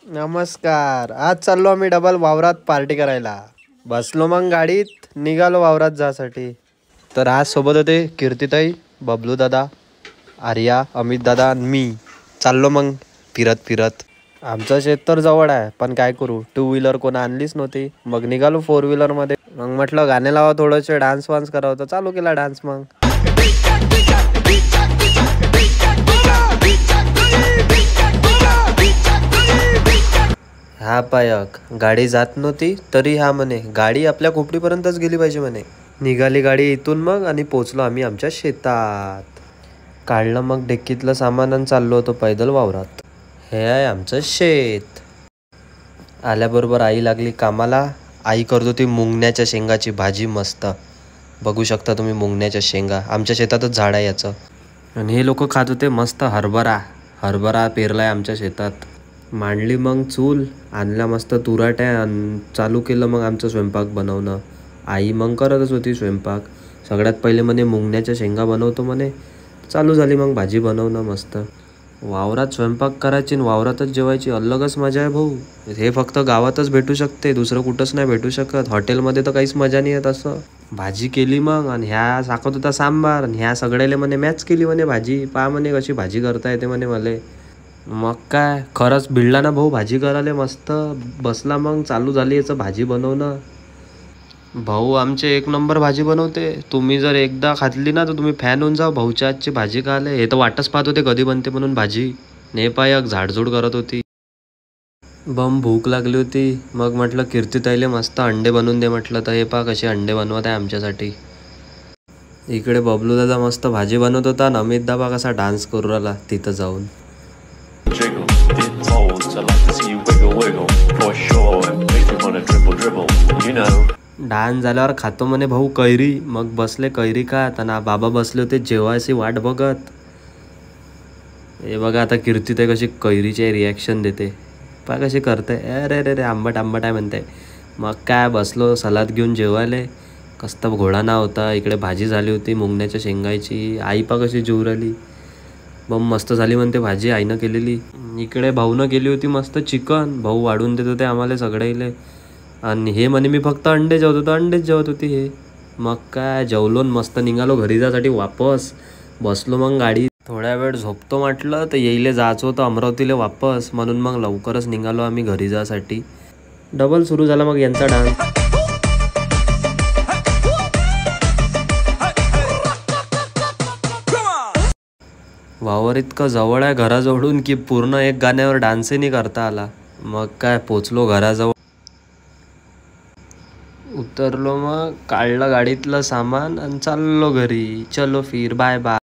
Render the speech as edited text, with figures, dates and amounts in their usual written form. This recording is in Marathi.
नमस्कार. आज चाललो आम्ही डबल वावरात पार्टी करायला. बसलो मग गाडीत निघालो वावरात जासाठी. तर आज सोबत होते कीर्तिताई, बबलू दादा, आर्या, अमित दादा आणि मी. चाललो मग फिरत फिरत. आमचं शेत तर जवळ आहे, पण काय करू, 2 व्हीलर कोण आणलीच नव्हती. मग निघालो 4 व्हीलर मध्ये. मग म्हटलं गाणे लावा, थोडंसं डान्स वान्स करावं, तर चालू केला डान्स. मग हा पायक गाडी जात नव्हती तरी हा म्हणे गाडी आपल्या खोपडीपर्यंतच गेली पाहिजे म्हणे. निघाली गाडी इथून मग आणि पोचलो आम्ही आमच्या शेतात. काढलं मग डिक्कीतलं सामान आणि चाललो होतो पैदल वावरात. हे आहे आमचं शेत. आल्याबरोबर आई लागली कामाला. आई करत होती मुंगण्याच्या शेंगाची भाजी मस्त. बघू शकता तुम्ही मुंगण्याच्या शेंगा. आमच्या शेतातच झाड आहे याचं. आणि हे लोक खात होते मस्त हरभरा पेरलाय आमच्या शेतात. मांडली मग चूल, आणला मस्त तुराट्या आणि चालू केलं मग आमचं स्वयंपाक बनवणं. आई मग करतच होती स्वयंपाक. सगळ्यात पहिले म्हणे मुंगण्याच्या शेंगा बनवतो म्हणे. चालू झाली मग भाजी बनवणं मस्त. वावरात स्वयंपाक करायची आणि वावरातच जेवायची अलगच मजा आहे भाऊ. हे फक्त गावातच भेटू शकते, दुसरं कुठंच नाही भेटू शकत. हॉटेलमध्ये तर काहीच मजा नाही येत असं. भाजी केली मग आणि ह्या साकत होता सांबार आणि ह्या सगळ्याला म्हणे मॅच केली म्हणे भाजी. पहा म्हणे कशी भाजी करता येते म्हणे मले. मग काय खरंच भिडला ना भाऊ भाजी करायला मस्त. बसला मग चालू झाली याचं भाजी बनवणं. भाऊ आमचे 1 नंबर भाजी बनवते. तुम्ही जर एकदा खाल्ली ना तर तुम्ही फॅन होऊन जाऊ भाऊच्या आजची भाजी खायला. हे तर वाटच पाहत होते कधी बनते म्हणून भाजी. ने पायक झाडझूड करत होती. बम भूक लागली होती. मग म्हटलं कीर्तिताईले मस्त अंडे बनवून दे म्हटलं. तर हे पहा कसे अंडे बनवत आहे आमच्यासाठी. इकडे बबलू दादा मस्त भाजी बनवत होता आणि अमित दादा कसा डान्स करू राहिला तिथं जाऊन. डान्स झाल्यावर खातो म्हणे भाऊ कैरी. मग बसले कैरी खात आणि बाबा बसले होते जेवायची वाट बघत. हे बघा आता कीर्तिताई कशी कैरीचे रिॲक्शन देते. पहा कशी करते. अरे रे रे आंबट आहे म्हणते. मग काय बसलो सलाद घेऊन जेवायले. कस्त घोडाना होता. इकडे भाजी झाली होती मुंगण्याच्या शेंगाची. आई पा कशी जेवू राहिली. बम मस्त झाली म्हणते भाजी आईनं केलेली. इकडे भाऊनं केली होती मस्त चिकन. भाऊ वाढून देत होते आम्हाला सगळ्याले. आणि हे म्हणे मी फक्त अंडे जेवत होतो. अंडेच जेवत होती हे. मग काय जेवलो मस्त निघालो घरी जासाठी वापस. बसलो मग गाडी. थोड्या वेळ झोपतो म्हटलं तर येईले जायचं होतं अमरावतीला वापस. म्हणून मग लवकरच निघालो आम्ही घरी जासाठी. डबल सुरू झाला मग यांचा डान्स. वावर इतकं जवळ आहे घराजवळून की पूर्ण एक गाण्यावर डान्सही नाही करता आला. मग काय पोचलो घराजवळ. उतरलो मग काढलं गाडीतलं सामान आणि चाललो घरी. चलो फिर बाय बाय.